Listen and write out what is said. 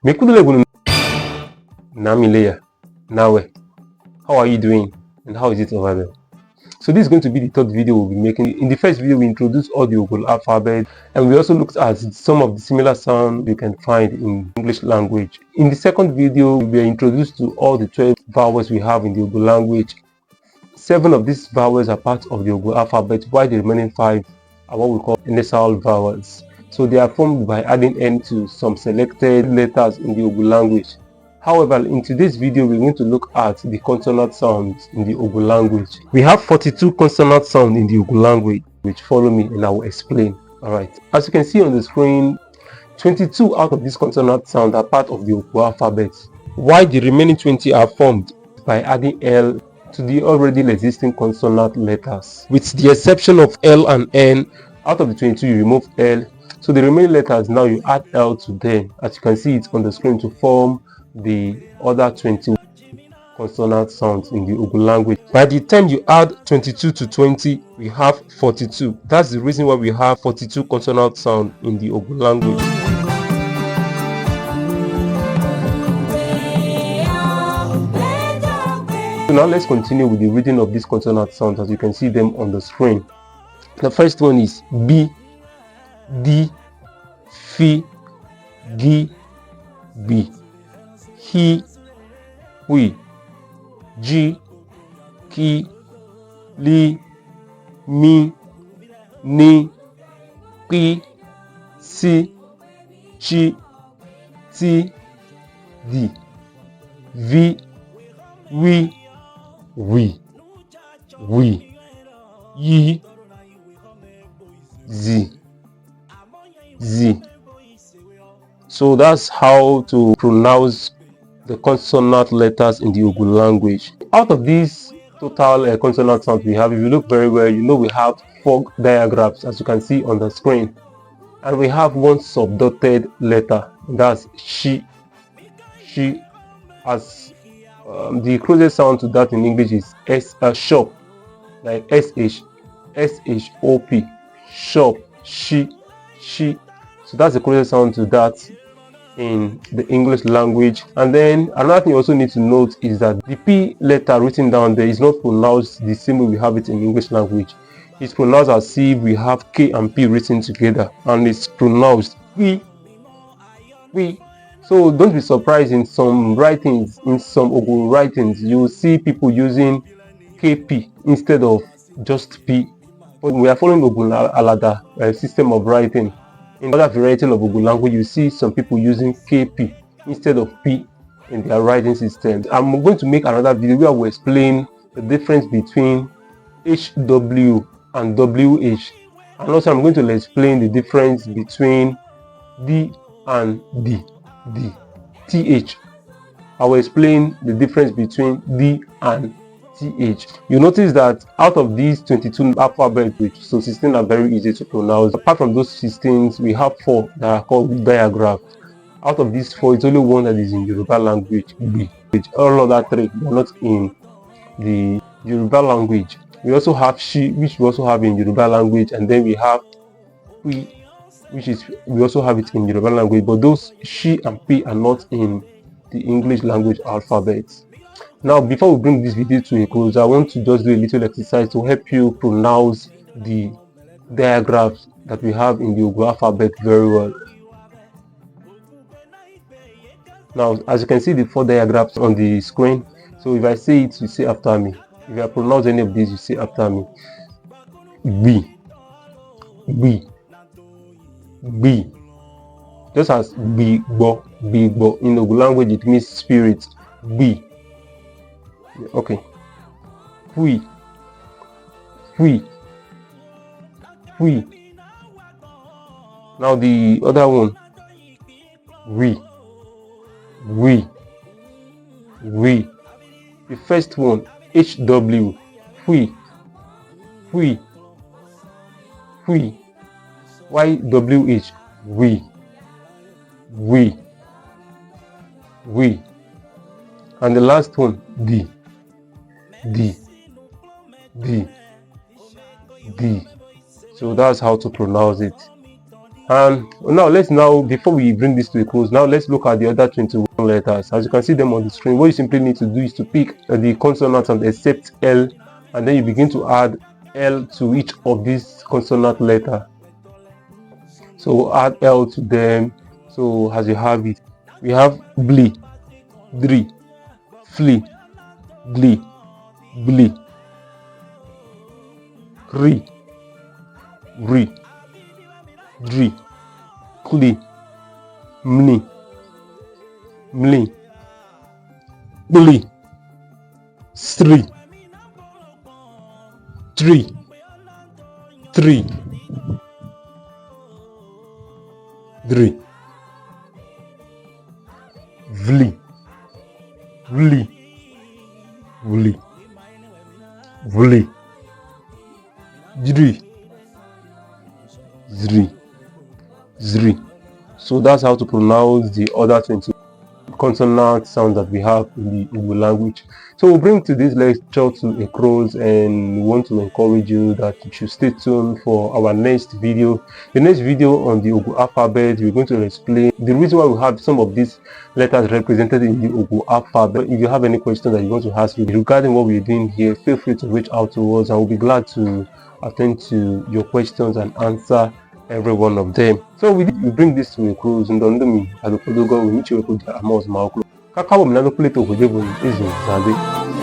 Mekudule Namileya. Nawe. How are you doing? And how is it over there? So this is going to be the third video we'll be making. In the first video, we introduced all the Ogun alphabet, and we also looked at some of the similar sounds you can find in English language. In the second video, we were introduced to all the 12 vowels we have in the Ogun language. 7 of these vowels are part of the Ogun alphabet, while the remaining 5 are what we call nasal vowels. So they are formed by adding N to some selected letters in the Ogun language. However, in today's video, we're going to look at the consonant sounds in the Egun language. We have 42 consonant sounds in the Egun language, which follow me and I will explain. Alright, as you can see on the screen, 22 out of these consonant sounds are part of the Egun alphabet, while the remaining 20 are formed by adding L to the already existing consonant letters. With the exception of L and N, out of the 22 you remove L, so the remaining letters now you add L to them, as you can see it on the screen, to form the other 20 consonant sounds in the Egun language. By the time you add 22 to 20, we have 42. That's the reason why we have 42 consonant sounds in the Egun language. So now let's continue with the reading of these consonant sounds as you can see them on the screen. The first one is B, D, F, G, B. He, we, G, ki, li, mi, ni, pi, si, chi, ti, di, vi, we, yi, zi, zi. So that's how to pronounce the consonant letters in the Egun language. Out of these total consonant sounds we have, if you look very well, you know we have 4 diagrams as you can see on the screen, and we have one subdotted letter, that's she. As the closest sound to that in English is shop, like shop, shop, she. So that's the closest sound to that in the English language. And then another thing you also need to note is that the P letter written down there is not pronounced the same way we have it in English language. It's pronounced as if we have K and P written together, and it's pronounced we. So don't be surprised in some writings, in some Egun writings, you will see people using KP instead of just P. But we are following Egun Alada system of writing. In other varieties of Egun language, you see some people using KP instead of P in their writing systems. I'm going to make another video where I will explain the difference between HW and WH. And also I'm going to explain the difference between D and D. TH. I will explain the difference between D and TH. You notice that out of these 22 alphabets, so 16 are very easy to pronounce. Apart from those 16, we have 4 that are called diagrams. Out of these 4, it's only one that is in Yoruba language, B. All other 3 are not in the Yoruba language. We also have she, which we also have in Yoruba language, and then we have we, which is we also have it in Yoruba language, but those she and p are not in the English language alphabet. Now, before we bring this video to a close, I want to just do a little exercise to help you pronounce the diagrams that we have in the Egun alphabet very well. Now, as you can see the 4 diagrams on the screen, so if I say it, you say after me. If I pronounce any of these, you say after me. B. Just as B-bo. In Egun language, it means spirit. B. Okay. Hui. Now the other one. We. The first one, HW. Hui. YWH. We. And the last one, D. So that's how to pronounce it. And now before we bring this to a close, now let's look at the other 21 letters. As you can see them on the screen, what you simply need to do is to pick the consonants and except L, and then you begin to add L to each of these consonant letter. So add L to them. So as you have it, we have bli, dri, fli, gli, bli, ri, ri, dri, kli, mni, mli, bli, sri, tri, tri, dri, vli, vli, vli, vli, dri, zri, zri. So that's how to pronounce the other 20 consonant sounds that we have in the Igbo language. So we'll bring today's lecture to a close, and we want to encourage you that you should stay tuned for our next video. The next video on the Igbo alphabet, we're going to explain the reason why we have some of these letters represented in the Igbo alphabet. If you have any questions that you want to ask regarding what we're doing here, feel free to reach out to us, and we'll be glad to attend to your questions and answer every one of them. So we bring this to a close. Ndondumi adokodogo we meet you with the amos maoklo. Kakabo mnano plate of Egun is